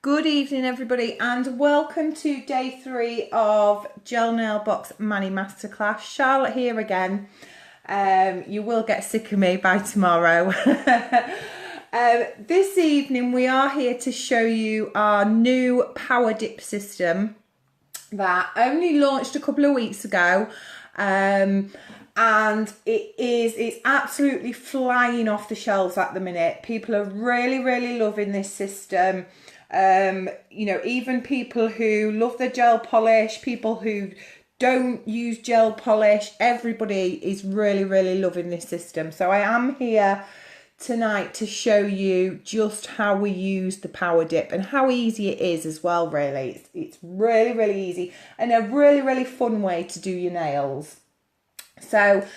Good evening everybody and welcome to day 3 of Gel Nail Box Mani Masterclass. Charlotte here again. You will get sick of me by tomorrow. This evening we are here to show you our new power dip system that only launched a couple of weeks ago. And it's absolutely flying off the shelves at the minute. People are really loving this system. You know, even people who love the gel polish, people who don't use gel polish, everybody is really loving this system. So I am here tonight to show you just how we use the power dip and how easy it is as well. Really, it's really easy and a really fun way to do your nails. So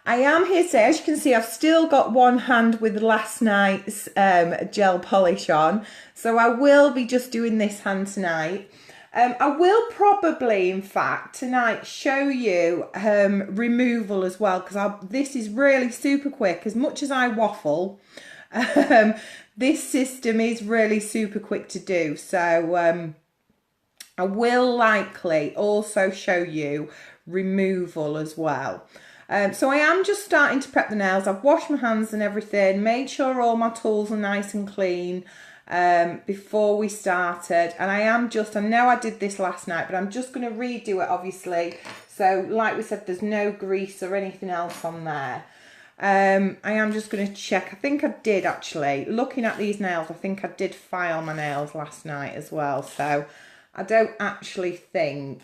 I am here today. As you can see, I've still got one hand with last night's gel polish on. So I will be just doing this hand tonight. I will probably, in fact, tonight show you removal as well, because this is really super quick. As much as I waffle, this system is really super quick to do. So I will likely also show you removal as well. So I am just starting to prep the nails. I've washed my hands and everything, made sure all my tools are nice and clean before we started. And I know I did this last night, but I'm just going to redo it, obviously. So like we said, there's no grease or anything else on there. I am just going to check. I think I did actually. Looking at these nails, I think I did file my nails last night as well. So I don't actually think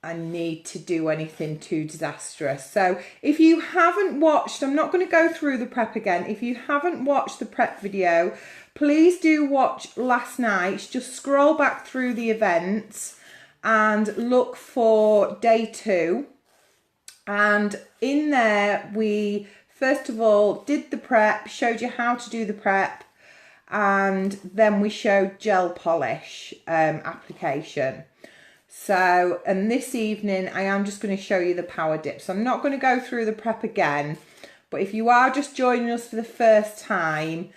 I need to do anything too disastrous. So if you haven't watched, I'm not going to go through the prep again. If you haven't watched the prep video, please do watch last night's. Just scroll back through the events and look for day 2. And in there, we first of all did the prep, showed you how to do the prep, and then we showed gel polish application. So, and this evening I am just going to show you the power dip. So I'm not going to go through the prep again, but if you are just joining us for the first time,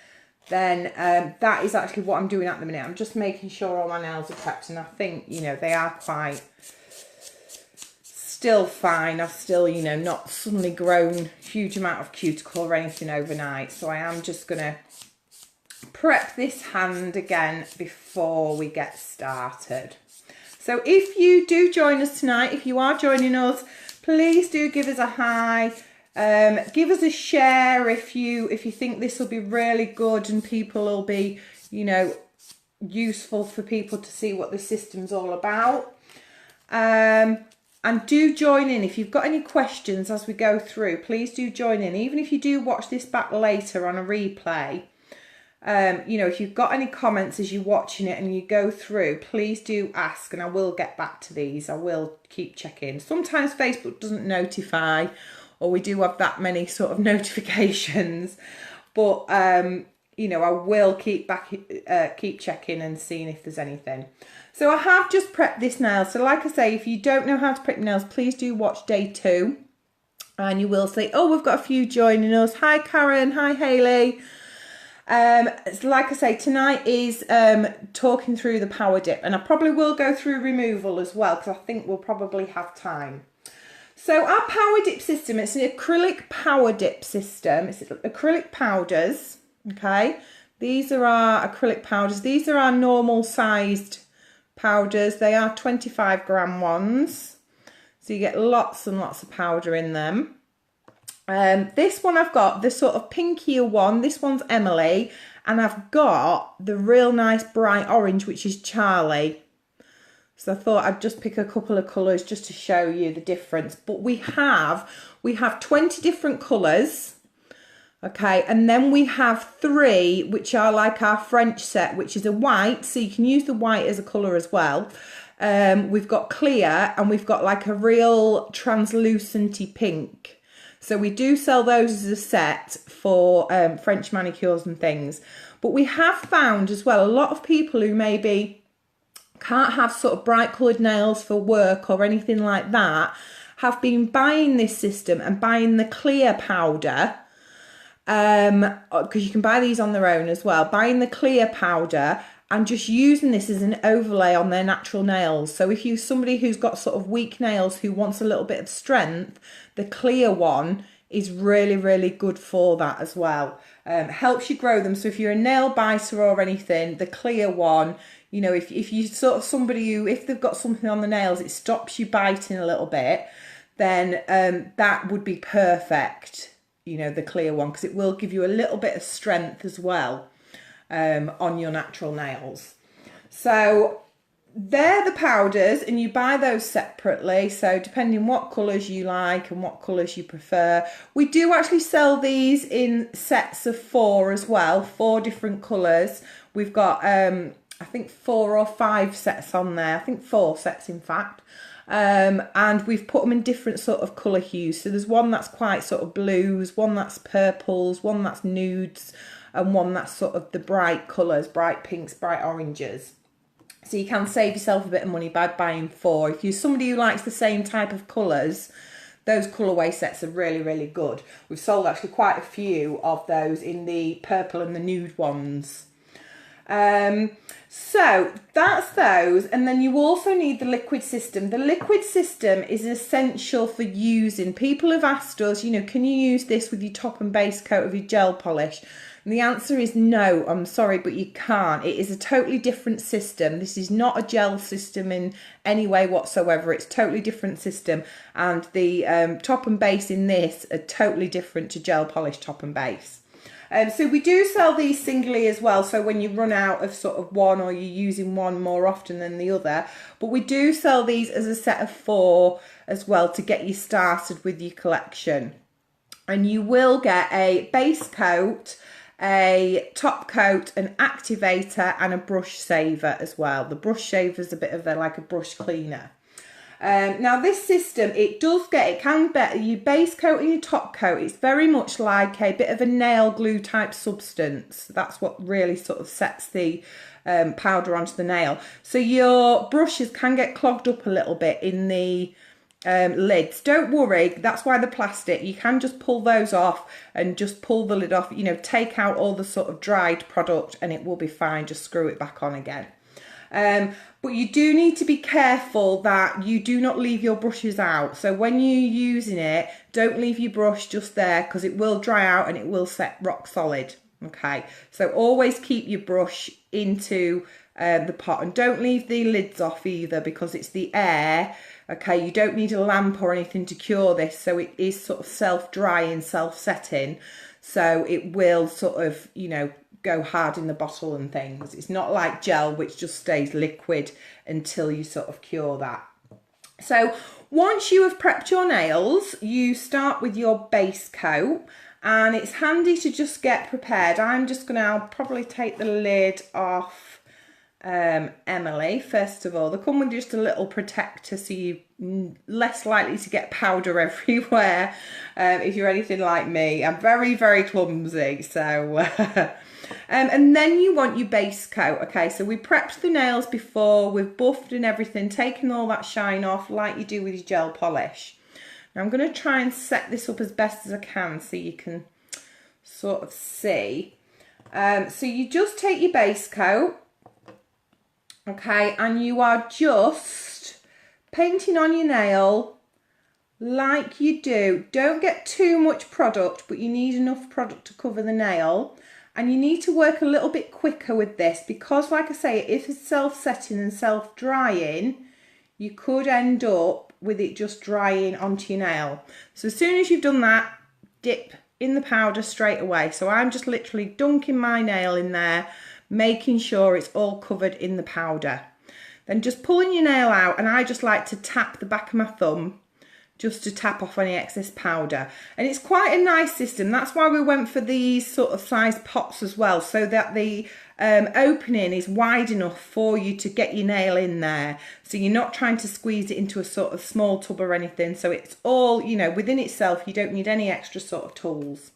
then that is actually what I'm doing at the minute. I'm just making sure all my nails are prepped, and I think, you know, they are quite still fine. I've still, you know, not suddenly grown a huge amount of cuticle or anything overnight. So I am just going to prep this hand again before we get started. So if you do join us tonight, if you are joining us, please do give us a hi. Give us a share if you think this will be really good and people will be, you know, useful for people to see what the system's all about. And do join in. If you've got any questions as we go through, please do join in. Even if you do watch this back later on a replay, you know, if you've got any comments as you're watching it and you go through, please do ask and I will get back to these. I will keep checking. Sometimes Facebook doesn't notify, or we do have that many sort of notifications, but you know, I will keep checking and seeing if there's anything. So I have just prepped this nail. So like I say, if you don't know how to prep nails, please do watch day 2 and you will say, oh, we've got a few joining us. Hi Karen, hi Hayley. So like I say, tonight is talking through the power dip, and I probably will go through removal as well because I think we'll probably have time. So our power dip system, it's an acrylic power dip system. It's acrylic powders, okay? These are our acrylic powders. These are our normal sized powders. They are 25-gram ones. So you get lots and lots of powder in them. This one I've got the sort of pinkier one. This one's Emily, and I've got the real nice bright orange, which is Charlie. So I thought I'd just pick a couple of colours just to show you the difference. But we have 20 different colours, okay, and then we have 3 which are like our French set, which is a white, so you can use the white as a colour as well. We've got clear, and we've got like a real translucenty pink. So we do sell those as a set for French manicures and things. But we have found as well, a lot of people who maybe can't have sort of bright coloured nails for work or anything like that have been buying this system and buying the clear powder because you can buy these on their own as well, buying the clear powder and just using this as an overlay on their natural nails. So if you're somebody who's got sort of weak nails who wants a little bit of strength, the clear one is really, really good for that as well. Helps you grow them. So if you're a nail biter or anything, the clear one, you know, if you sort of somebody who, if they've got something on the nails, it stops you biting a little bit, then that would be perfect, you know, the clear one, because it will give you a little bit of strength as well on your natural nails. So they're the powders, and you buy those separately, so depending what colours you like and what colours you prefer. We do actually sell these in sets of 4 as well, 4 different colours. We've got I think 4 or 5 sets on there, I think 4 sets in fact. And we've put them in different sort of colour hues. So there's one that's quite sort of blues, one that's purples, one that's nudes, and one that's sort of the bright colours, bright pinks, bright oranges. So you can save yourself a bit of money by buying 4. If you're somebody who likes the same type of colours, those colourway sets are really, really good. We've sold actually quite a few of those in the purple and the nude ones. So that's those, and then you also need the liquid system. The liquid system is essential for using. People have asked us, you know, can you use this with your top and base coat of your gel polish? And the answer is no, I'm sorry, but you can't. It is a totally different system. This is not a gel system in any way whatsoever. It's a totally different system, and the top and base in this are totally different to gel polish top and base. So we do sell these singly as well, so when you run out of sort of one, or you're using one more often than the other, but we do sell these as a set of 4 as well to get you started with your collection. And you will get a base coat, a top coat, an activator, and a brush saver as well. The brush saver is a bit of like a brush cleaner. Now this system, it can be your base coat and your top coat. It's very much like a bit of a nail glue type substance. That's what really sort of sets the powder onto the nail. So your brushes can get clogged up a little bit in the lids. Don't worry, that's why the plastic, you can just pull those off and just pull the lid off, you know, take out all the sort of dried product and it will be fine. Just screw it back on again. But you do need to be careful that you do not leave your brushes out. So when you're using it, don't leave your brush just there, because it will dry out and it will set rock solid. Okay, so always keep your brush into the pot, and don't leave the lids off either, because it's the air. Okay, you don't need a lamp or anything to cure this, so it is sort of self-drying, self-setting, so it will sort of, you know, go hard in the bottle and things. It's not like gel, which just stays liquid until you sort of cure that. So once you have prepped your nails, you start with your base coat, and it's handy to just get prepared. I'll probably take the lid off Emily first of all. They come with just a little protector, so you're less likely to get powder everywhere if you're anything like me. I'm very, very clumsy, so and then you want your base coat. Okay, so we prepped the nails before, we've buffed and everything, taken all that shine off like you do with your gel polish. Now I'm going to try and set this up as best as I can so you can sort of see. So you just take your base coat, okay, and you are just painting on your nail like you do. Don't get too much product, but you need enough product to cover the nail. And you need to work a little bit quicker with this, because like I say, if it's self-setting and self-drying, you could end up with it just drying onto your nail. So as soon as you've done that, dip in the powder straight away. So I'm just literally dunking my nail in there, making sure it's all covered in the powder. Then just pulling your nail out, and I just like to tap the back of my thumb just to tap off any excess powder. And it's quite a nice system. That's why we went for these sort of size pots as well, so that the opening is wide enough for you to get your nail in there. So you're not trying to squeeze it into a sort of small tub or anything. So it's all, you know, within itself. You don't need any extra sort of tools.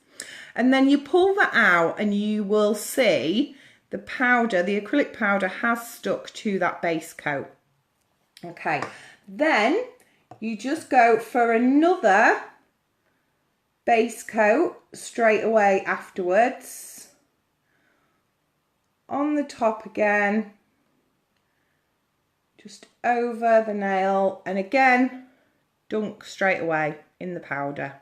And then you pull that out and you will see the powder, the acrylic powder has stuck to that base coat. Okay, then you just go for another base coat straight away afterwards. On the top again, just over the nail, and again, dunk straight away in the powder.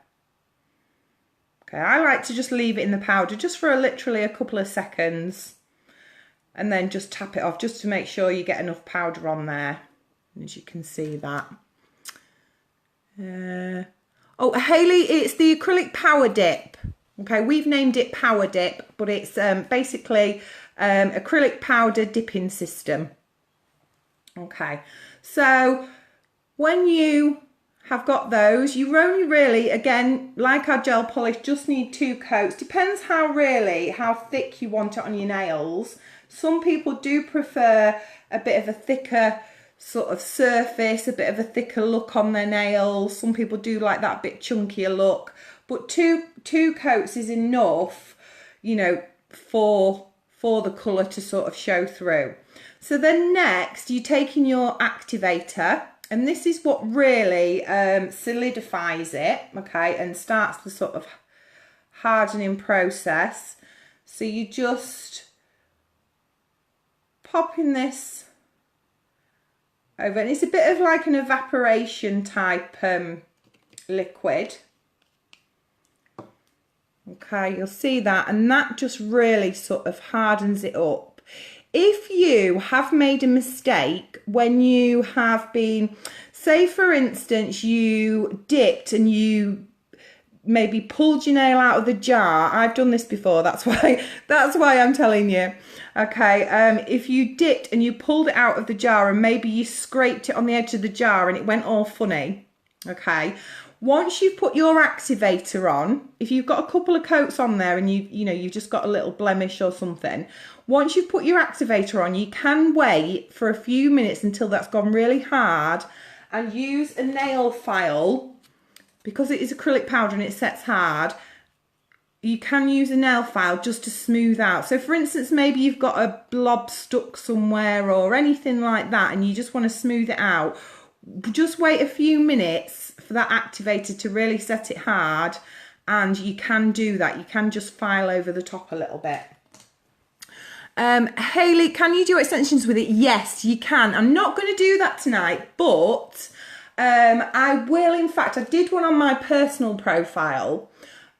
Okay, I like to just leave it in the powder just for literally a couple of seconds, and then just tap it off just to make sure you get enough powder on there. And as you can see that. Oh, Hayley, it's the acrylic power dip. Okay, we've named it power dip, but it's basically acrylic powder dipping system. Okay, so when you have got those, you only really, again, like our gel polish, just need 2 coats. Depends how thick you want it on your nails. Some people do prefer a bit of a thicker sort of surface, a bit of a thicker look on their nails. Some people do like that bit chunkier look, but two coats is enough, you know, for the colour to sort of show through. So then next, you're taking your activator, and this is what really solidifies it, okay, and starts the sort of hardening process. So you just pop in this over, and it's a bit of like an evaporation type liquid. Okay, you'll see that, and that just really sort of hardens it up. If you have made a mistake when you have been, say for instance, you dipped and you maybe pulled your nail out of the jar. I've done this before, that's why I'm telling you. Okay, if you dipped and you pulled it out of the jar and maybe you scraped it on the edge of the jar and it went all funny, okay, once you've put your activator on, if you've got a couple of coats on there and you've just got a little blemish or something, once you've put your activator on, you can wait for a few minutes until that's gone really hard and use a nail file. Because it is acrylic powder and it sets hard, you can use a nail file just to smooth out. So for instance, maybe you've got a blob stuck somewhere or anything like that and you just want to smooth it out, just wait a few minutes for that activator to really set it hard, and you can do that. You can just file over the top a little bit. Hayley, can you do extensions with it? Yes, you can. I'm not going to do that tonight, but I will. In fact, I did one on my personal profile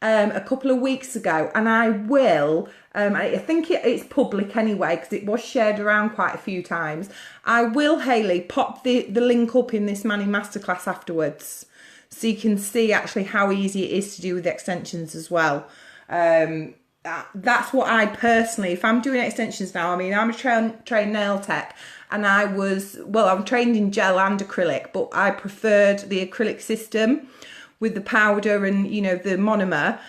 a couple of weeks ago, and I will, I think it's public anyway because it was shared around quite a few times. I will, Hayley, pop the link up in this Mani Masterclass afterwards so you can see actually how easy it is to do with the extensions as well. That's what I personally, if I'm doing extensions now, I mean, I'm a trained nail tech, and I'm trained in gel and acrylic, but I preferred the acrylic system with the powder and, the monomer.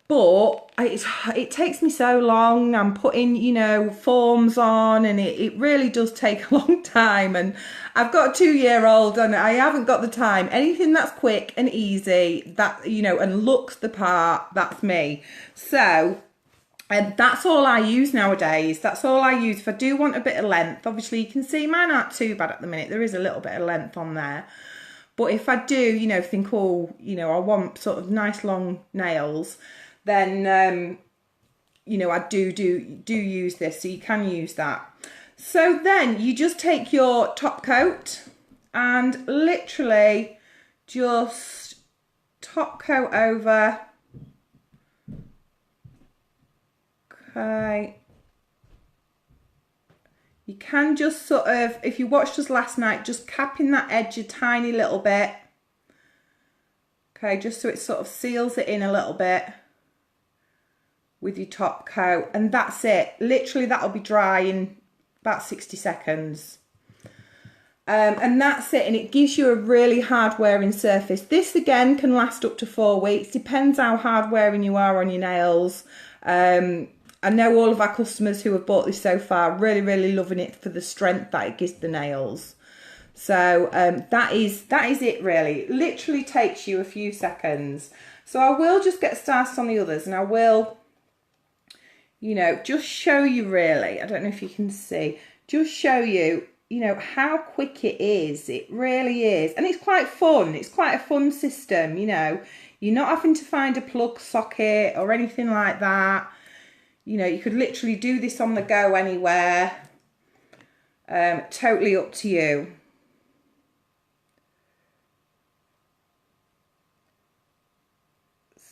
But it takes me so long. I'm putting, forms on, and it really does take a long time. And I've got a 2-year-old and I haven't got the time. Anything that's quick and easy, that, and looks the part, that's me. So, and that's all I use nowadays. That's all I use. If I do want a bit of length, obviously you can see mine aren't too bad at the minute. There is a little bit of length on there. But if I do, think, I want sort of nice long nails, then, I do use this. So you can use that. So then you just take your top coat and literally just top coat over. Okay. You can just sort of, if you watched us last night, just capping that edge a tiny little bit. Okay, just so it sort of seals it in a little bit with your top coat. And that's it. Literally, that'll be dry in about 60 seconds. And that's it. And it gives you a really hard wearing surface. This, again, can last up to 4 weeks. Depends how hard wearing you are on your nails. I know all of our customers who have bought this so far really, really loving it for the strength that it gives the nails. So that is it really. It literally takes you a few seconds. So I will just get started on the others, and I will, just show you really. I don't know if you can see. Just show you, how quick it is. It really is. And it's quite fun. It's quite a fun system, You're not having to find a plug socket or anything like that. You know, you could literally do this on the go anywhere. Totally up to you.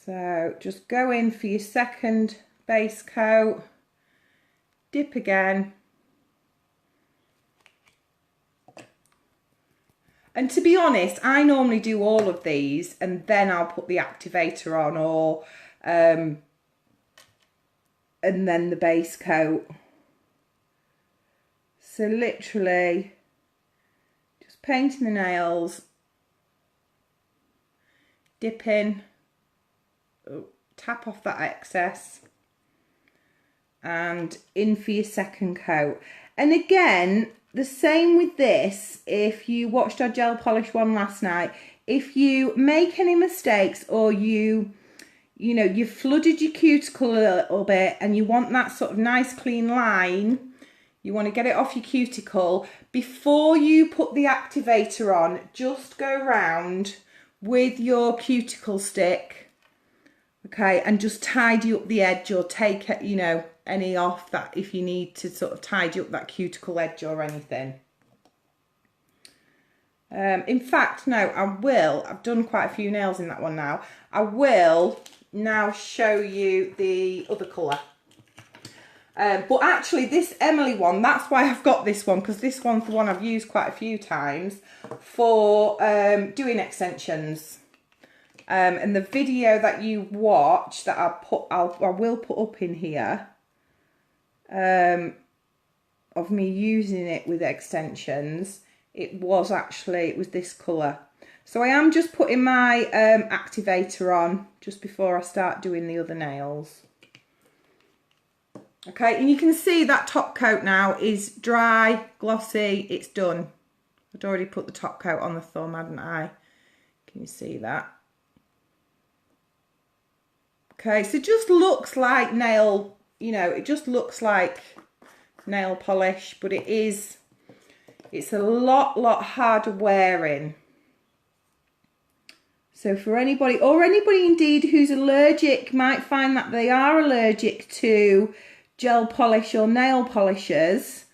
So just go in for your second base coat, dip again. And to be honest, I normally do all of these and then I'll put the activator on, or and then the base coat. So literally just painting the nails, dipping, tap off that excess, and in for your second coat. And again, the same with this. If you watched our gel polish one last night, if you make any mistakes, or you know, you've flooded your cuticle a little bit and you want that sort of nice clean line, you want to get it off your cuticle, before you put the activator on, just go round with your cuticle stick, okay, and just tidy up the edge, or take, you know, any off that, if you need to sort of tidy up that cuticle edge or anything. In fact, no, I've done quite a few nails in that one now. I will now show you the other colour. But actually this Emily one, that's why I've got this one, because this one's the one I've used quite a few times for doing extensions. And the video that you watch that I will put up in here, of me using it with extensions, it was this colour. So I am just putting my activator on just before I start doing the other nails. Okay, and you can see that top coat now is dry, glossy, it's done. I'd already put the top coat on the thumb, hadn't I? Can you see that? Okay, so it just looks like nail, you know, it just looks like nail polish, but it's a lot harder wearing. So for anybody, or anybody indeed who's allergic, might find that they are allergic to gel polish or nail polishers,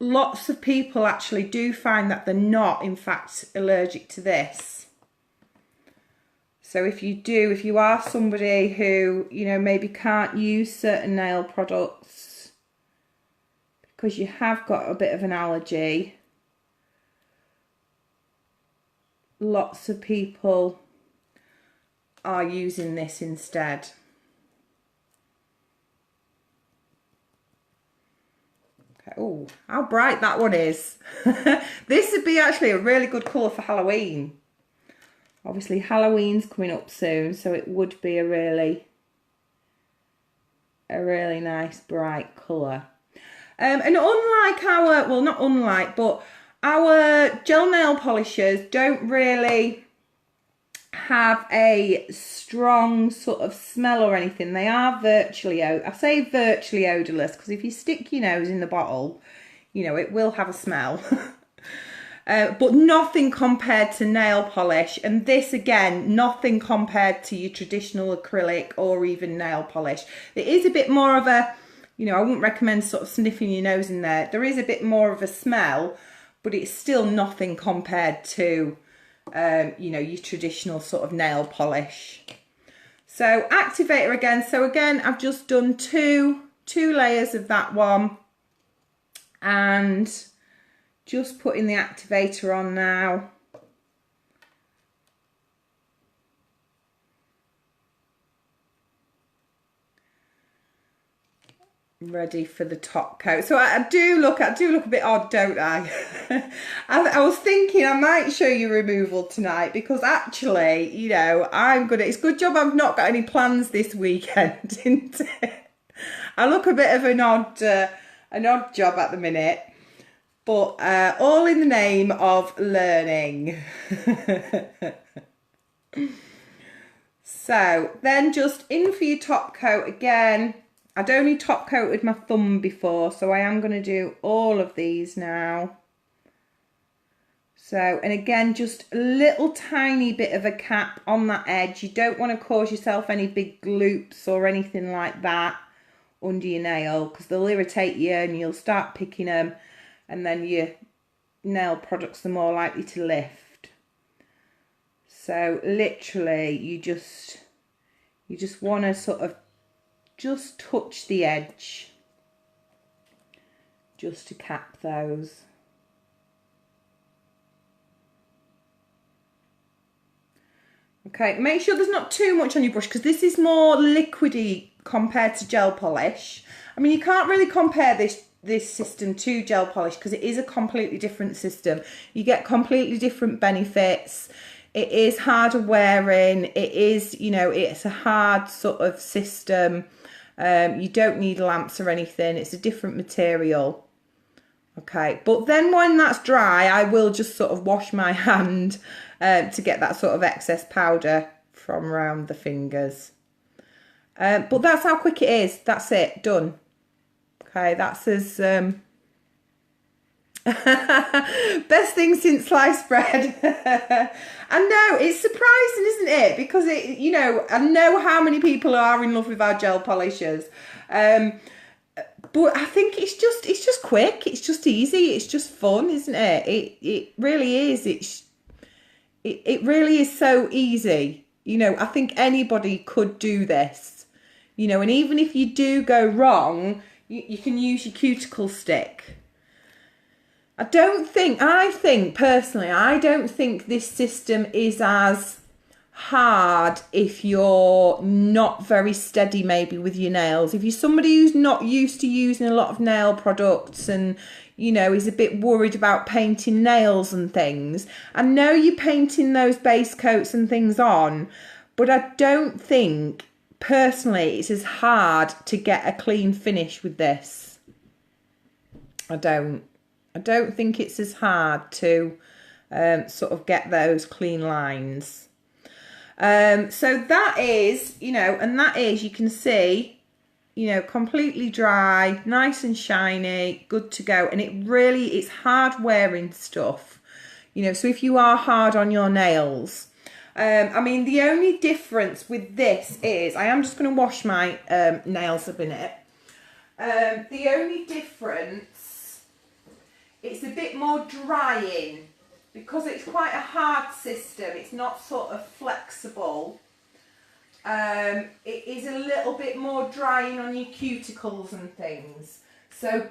lots of people actually do find that they're not in fact allergic to this. So if you are somebody who, you know, maybe can't use certain nail products because you have got a bit of an allergy, lots of people are using this instead. Okay. Oh, how bright that one is. This would be actually a really good colour for Halloween. Obviously Halloween's coming up soon, so it would be a really nice bright colour. And unlike our, well, not unlike, but our gel nail polishers don't really have a strong sort of smell or anything. They are virtually, I say virtually odourless, because if you stick your nose in the bottle, you know, it will have a smell. But nothing compared to nail polish, and this again, nothing compared to your traditional acrylic or even nail polish. It is a bit more of a, you know, I wouldn't recommend sort of sniffing your nose in there. There is a bit more of a smell, but it's still nothing compared to, you know, your traditional sort of nail polish. So activator again. So again, I've just done two layers of that one, and just putting the activator on now. Ready for the top coat. So I do look a bit odd, don't I? I was thinking I might show you removal tonight, because actually, you know, it's a good job I've not got any plans this weekend, isn't it? I look a bit of an odd job at the minute. But all in the name of learning. So then just in for your top coat again. I'd only top coated my thumb before, so I am going to do all of these now. So, and again, just a little tiny bit of a cap on that edge. You don't want to cause yourself any big loops or anything like that under your nail, because they'll irritate you and you'll start picking them, and then your nail products are more likely to lift. So literally you just want to sort of just touch the edge just to cap those. Okay, make sure there's not too much on your brush, because this is more liquidy compared to gel polish. I mean, you can't really compare this system to gel polish because it is a completely different system. You get completely different benefits. It is harder wearing. It is, you know, it's a hard sort of system. You don't need lamps or anything. It's a different material. Okay, but then when that's dry, I will just sort of wash my hand to get that sort of excess powder from around the fingers. But that's how quick it is. That's it, done. Okay, that's as best thing since sliced bread. I know, it's surprising, isn't it? Because it, you know, I know how many people are in love with our gel polishers. But I think it's just quick, it's just easy, it's just fun, isn't it? It really is. It really is so easy. You know, I think anybody could do this. You know, and even if you do go wrong, you can use your cuticle stick. I think personally, I don't think this system is as hard if you're not very steady maybe with your nails. If you're somebody who's not used to using a lot of nail products and, you know, is a bit worried about painting nails and things, I know you're painting those base coats and things on, but I don't think personally it's as hard to get a clean finish with this. I don't think it's as hard to sort of get those clean lines. So that is, you know, and that is, you can see, you know, completely dry, nice and shiny, good to go. And it's hard wearing stuff, you know, so if you are hard on your nails, I mean, the only difference with this is, I am just going to wash my nails a minute. The only difference, it's a bit more drying. Because it's quite a hard system, it's not sort of flexible. It is a little bit more drying on your cuticles and things. So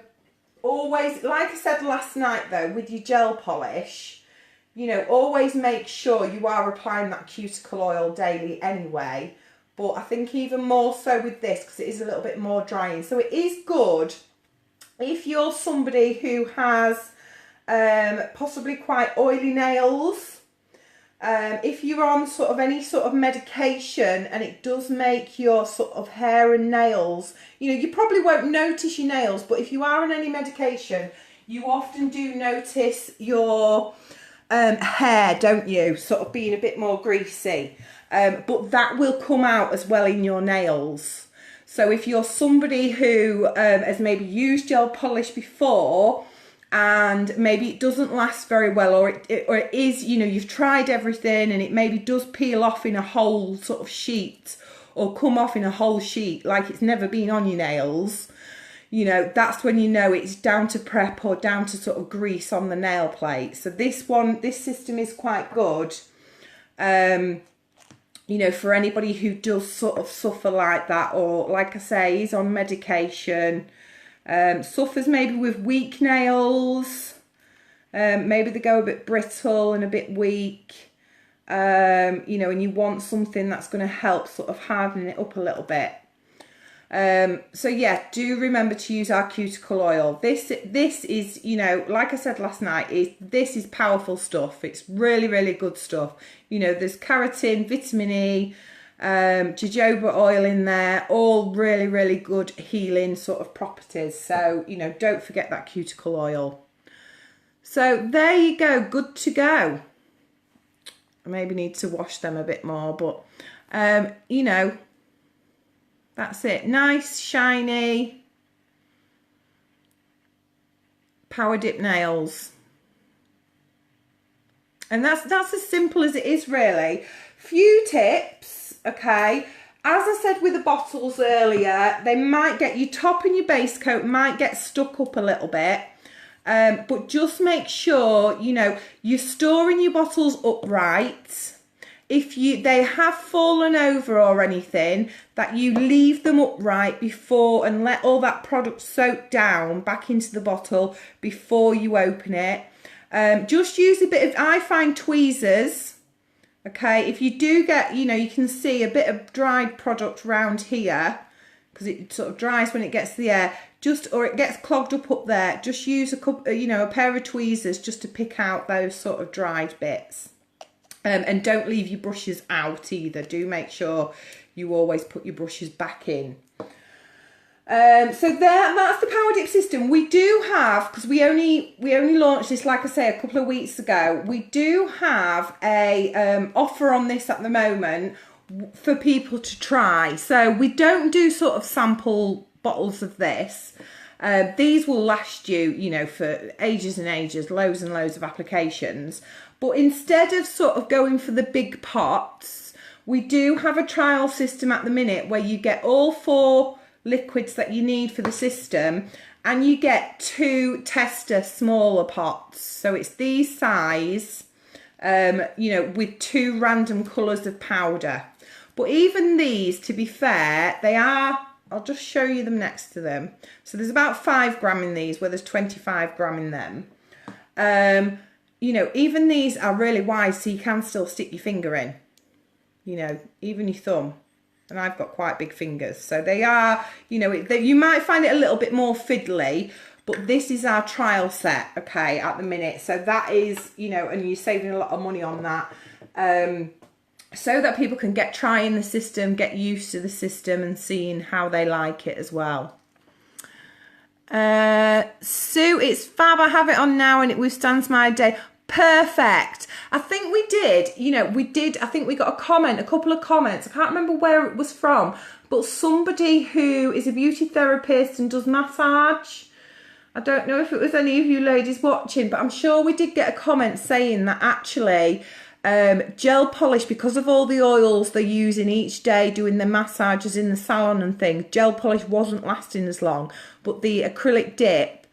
always, like I said last night though, with your gel polish, you know, always make sure you are applying that cuticle oil daily anyway. But I think even more so with this, because it is a little bit more drying. So it is good if you're somebody who has possibly quite oily nails, if you're on sort of any sort of medication and it does make your sort of hair and nails, you know, you probably won't notice your nails, but if you are on any medication, you often do notice your hair, don't you, sort of being a bit more greasy, but that will come out as well in your nails. So if you're somebody who has maybe used gel polish before and maybe it doesn't last very well, or it is, you know, you've tried everything and it maybe does peel off in a whole sort of sheet or come off in a whole sheet like it's never been on your nails, you know, that's when you know it's down to prep or down to sort of grease on the nail plate. So this system is quite good, you know, for anybody who does sort of suffer like that, or like I say, is on medication, suffers maybe with weak nails, maybe they go a bit brittle and a bit weak, you know, and you want something that's going to help sort of harden it up a little bit. So yeah, do remember to use our cuticle oil. This is, you know, like I said last night, this is powerful stuff. It's really, really good stuff. You know, there's keratin, vitamin E, jojoba oil in there, all really, really good healing sort of properties. So, you know, don't forget that cuticle oil. So there you go, good to go. I maybe need to wash them a bit more, but, you know, that's it. Nice, shiny, power dip nails. And that's as simple as it is, really. Few tips, okay. As I said with the bottles earlier, they might get, your top and your base coat might get stuck up a little bit. But just make sure, you know, you're storing your bottles upright. If they have fallen over or anything, that you leave them upright before and let all that product soak down back into the bottle before you open it. Just use a bit of, I find tweezers, okay, if you do get, you know, you can see a bit of dried product around here, because it sort of dries when it gets to the air, or it gets clogged up there, just use a couple, you know, a pair of tweezers just to pick out those sort of dried bits. And don't leave your brushes out either. Do make sure you always put your brushes back in. So that's the power dip system. We do have, because we only launched this, like I say, a couple of weeks ago. We do have a offer on this at the moment for people to try. So we don't do sort of sample bottles of this. These will last you, you know, for ages and ages, loads and loads of applications. But instead of sort of going for the big pots, we do have a trial system at the minute where you get all 4 liquids that you need for the system, and you get 2 tester smaller pots. So it's these size, you know, with 2 random colours of powder. But even these, to be fair, they are, I'll just show you them next to them. So there's about 5 gram in these, where there's 25 gram in them. You know, even these are really wide, so you can still stick your finger in, you know, even your thumb. And I've got quite big fingers, so they are, you know, you might find it a little bit more fiddly, but this is our trial set, okay, at the minute. So that is, you know, and you're saving a lot of money on that, so that people can get trying the system, get used to the system and seeing how they like it as well. Sue, it's fab, I have it on now and it withstands my day. Perfect. I think we did, you know, I think we got a comment, a couple of comments. I can't remember where it was from, but somebody who is a beauty therapist and does massage. I don't know if it was any of you ladies watching, but I'm sure we did get a comment saying that actually gel polish, because of all the oils they're using each day doing the massages in the salon and things, gel polish wasn't lasting as long, but the acrylic dip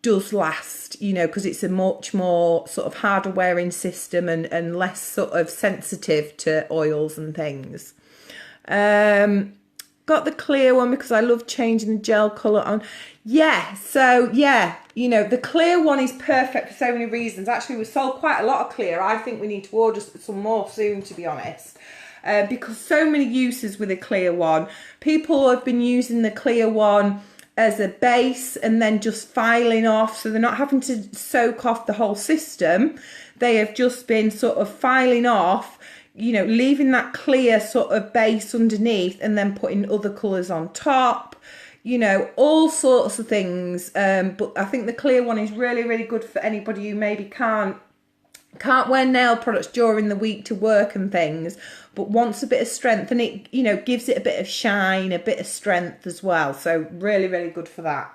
does last, you know, because it's a much more sort of harder wearing system and less sort of sensitive to oils and things. Got the clear one because I love changing the gel colour on. Yeah, so yeah, you know, the clear one is perfect for so many reasons. Actually, we sold quite a lot of clear. I think we need to order some more soon, to be honest. Because so many uses with a clear one. People have been using the clear one as a base and then just filing off, so they're not having to soak off the whole system. They have just been sort of filing off, you know, leaving that clear sort of base underneath and then putting other colours on top, you know, all sorts of things. But I think the clear one is really, really good for anybody who maybe can't wear nail products during the week to work and things, but wants a bit of strength, and it, you know, gives it a bit of shine, a bit of strength as well. So really, really good for that.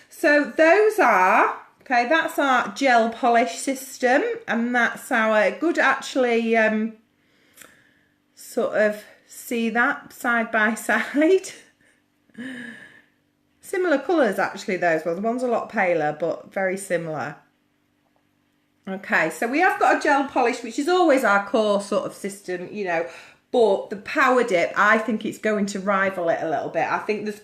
So those are, okay, that's our gel polish system, and that's our good, actually, sort of see that side by side. Similar colours, actually, those ones. One's a lot paler, but very similar. Okay, so we have got a gel polish, which is always our core sort of system, you know, but the power dip, I think it's going to rival it a little bit. I think it's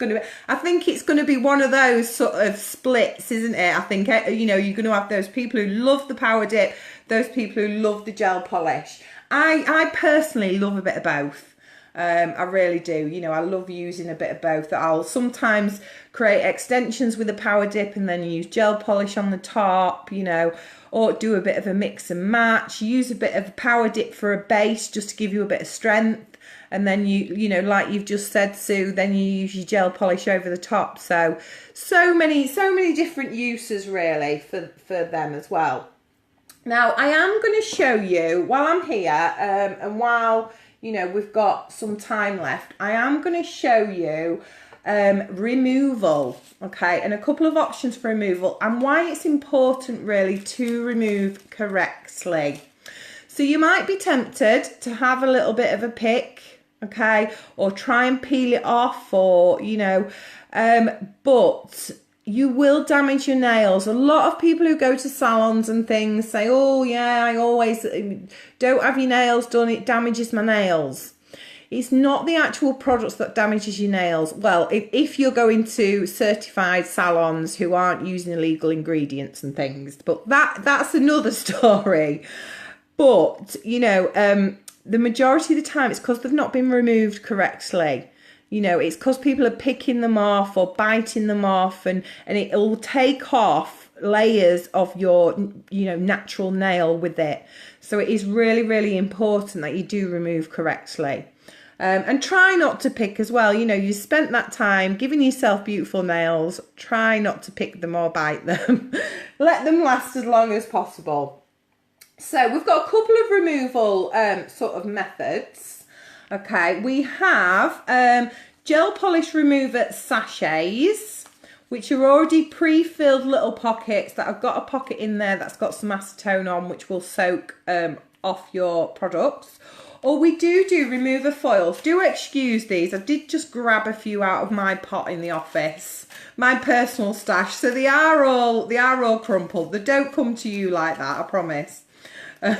going to be one of those sort of splits, isn't it? I think, you know, you're going to have those people who love the power dip, those people who love the gel polish. I personally love a bit of both. I really do. You know, I love using a bit of both. I'll sometimes create extensions with a power dip and then use gel polish on the top, you know, or do a bit of a mix and match. Use a bit of power dip for a base just to give you a bit of strength. And then you know, like you've just said, Sue, then you use your gel polish over the top. So many different uses really for them as well. Now, I am going to show you, while I'm here, and while, you know, we've got some time left, I am going to show you removal, okay, and a couple of options for removal and why it's important really to remove correctly. So you might be tempted to have a little bit of a pick, okay, or try and peel it off, or, you know, but you will damage your nails. A lot of people who go to salons and things say, oh yeah, I always don't have your nails done, it damages my nails. It's not the actual products that damages your nails. Well, if you're going to certified salons who aren't using illegal ingredients and things, but that's another story. But, you know, the majority of the time it's because they've not been removed correctly. You know, it's because people are picking them off or biting them off, and it'll take off layers of your, you know, natural nail with it. So it is really, really important that you do remove correctly. And try not to pick as well. You know, you spent that time giving yourself beautiful nails. Try not to pick them or bite them. Let them last as long as possible. So we've got a couple of removal sort of methods. Okay, we have gel polish remover sachets, which are already pre-filled little pockets that have got a pocket in there that's got some acetone on, which will soak off your products. Or we do remover foils. Do excuse these. I did just grab a few out of my pot in the office, my personal stash. So they are all crumpled. They don't come to you like that, I promise. They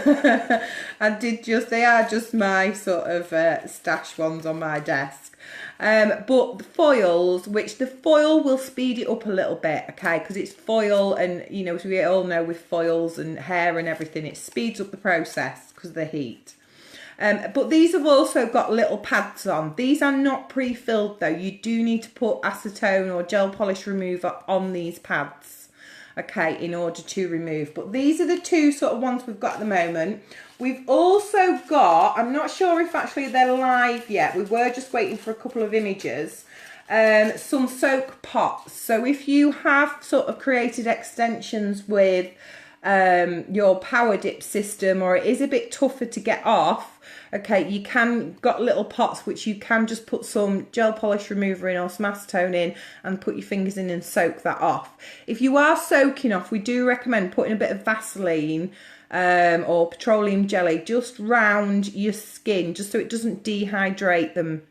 are just my sort of stash ones on my desk. But the foils, which the foil will speed it up a little bit, okay, because it's foil, and you know, as we all know with foils and hair and everything, it speeds up the process because of the heat. But these have also got little pads on. These are not pre-filled though. You do need to put acetone or gel polish remover on these pads, okay, in order to remove. But these are the two sort of ones we've got at the moment. We've also got, I'm not sure if actually they're live yet. We were just waiting for a couple of images. Some soak pots. So if you have sort of created extensions with your power dip system, or it is a bit tougher to get off, okay, you got little pots which you can just put some gel polish remover in or some acetone in and put your fingers in and soak that off. If you are soaking off, we do recommend putting a bit of Vaseline or petroleum jelly just round your skin, just so it doesn't dehydrate them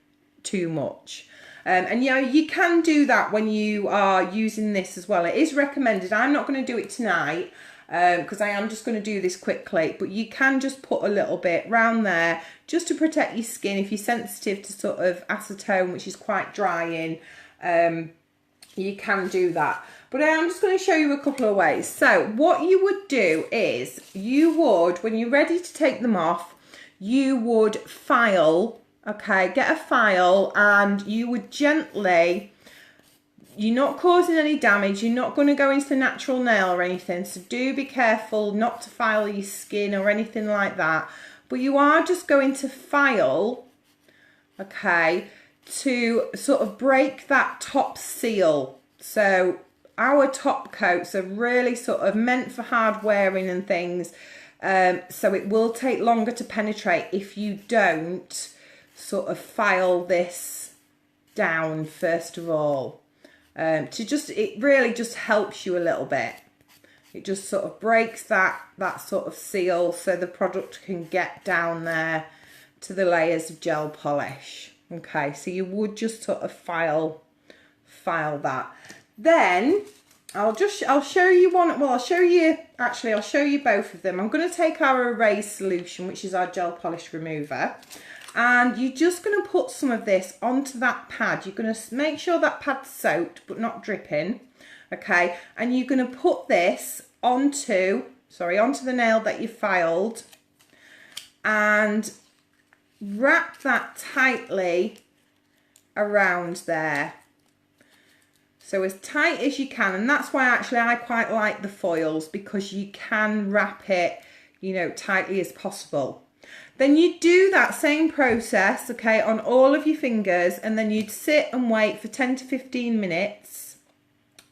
too much. And you know, you can do that when you are using this as well. It is recommended. I'm not going to do it tonight, because I am just going to do this quickly, but you can just put a little bit round there just to protect your skin if you're sensitive to sort of acetone, which is quite drying. You can do that, but I'm just going to show you a couple of ways. So what you would do is you would, when you're ready to take them off, you would file, okay, get a file, and you would gently, you're not causing any damage, you're not going to go into the natural nail or anything, so do be careful not to file your skin or anything like that, but you are just going to file, okay, to sort of break that top seal. So our top coats are really sort of meant for hard wearing and things, so it will take longer to penetrate if you don't sort of file this down first of all. It really just helps you a little bit. It just sort of breaks that sort of seal so the product can get down there to the layers of gel polish. Okay, so you would just sort of file that. Then I'll show you one. Well, I'll show you both of them. I'm going to take our erase solution, which is our gel polish remover. And you're just going to put some of this onto that pad. You're going to make sure that pad's soaked but not dripping, okay? And you're going to put this onto the nail that you filed and wrap that tightly around there. So as tight as you can, and that's why actually I quite like the foils, because you can wrap it, you know, tightly as possible. Then you do that same process, okay, on all of your fingers, and then you'd sit and wait for 10 to 15 minutes,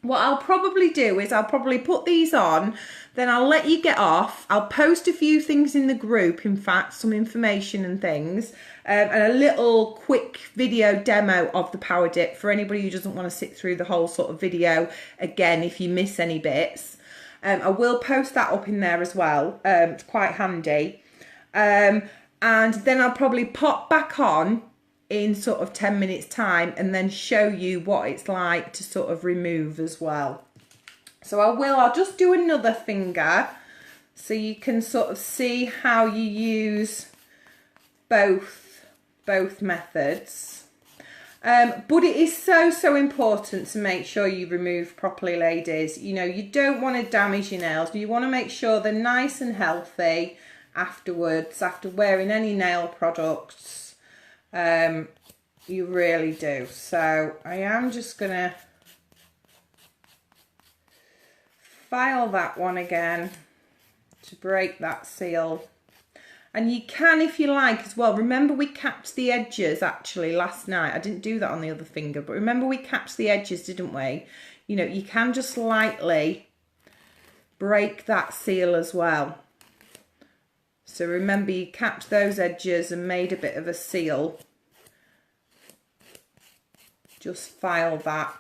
what I'll probably do is I'll probably put these on, then I'll let you get off. I'll post a few things in the group, in fact, some information and things, and a little quick video demo of the power dip for anybody who doesn't want to sit through the whole sort of video again if you miss any bits. I will post that up in there as well. It's quite handy. And then I'll probably pop back on in sort of 10 minutes time and then show you what it's like to sort of remove as well. So I'll just do another finger so you can sort of see how you use both methods. But it is so important to make sure you remove properly, ladies. You know, you don't want to damage your nails. You want to make sure they're nice and healthy afterwards, after wearing any nail products. You really do. So I am just gonna file that one again to break that seal. And you can, if you like, as well. Remember we capped the edges actually last night. I didn't do that on the other finger, but remember we capped the edges, didn't we? You know, you can just lightly break that seal as well. So remember you capped those edges and made a bit of a seal. Just file that.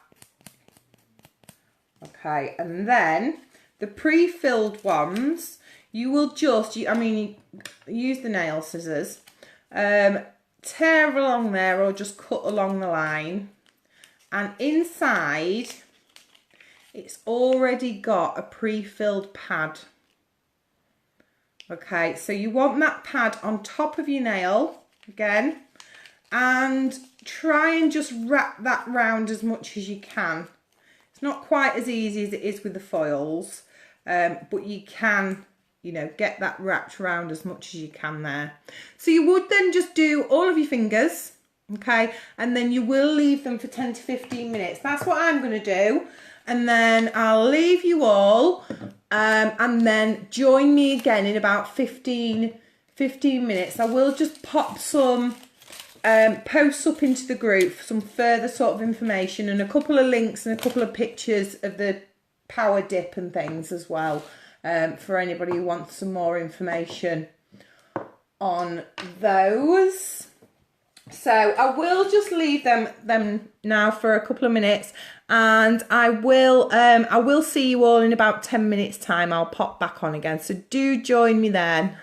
Okay, and then the pre-filled ones, you will just, use the nail scissors, tear along there or just cut along the line. And inside, it's already got a pre-filled pad. Okay, so you want that pad on top of your nail again, and try and just wrap that round as much as you can. It's not quite as easy as it is with the foils, but you can, you know, get that wrapped around as much as you can there. So you would then just do all of your fingers, okay, and then you will leave them for 10 to 15 minutes. That's what I'm going to do. And then I'll leave you all, and then join me again in about 15 minutes. I will just pop some posts up into the group for some further sort of information and a couple of links and a couple of pictures of the power dip and things as well, for anybody who wants some more information on those. So I will just leave them now for a couple of minutes, and I will see you all in about 10 minutes time. I'll pop back on again, so do join me then.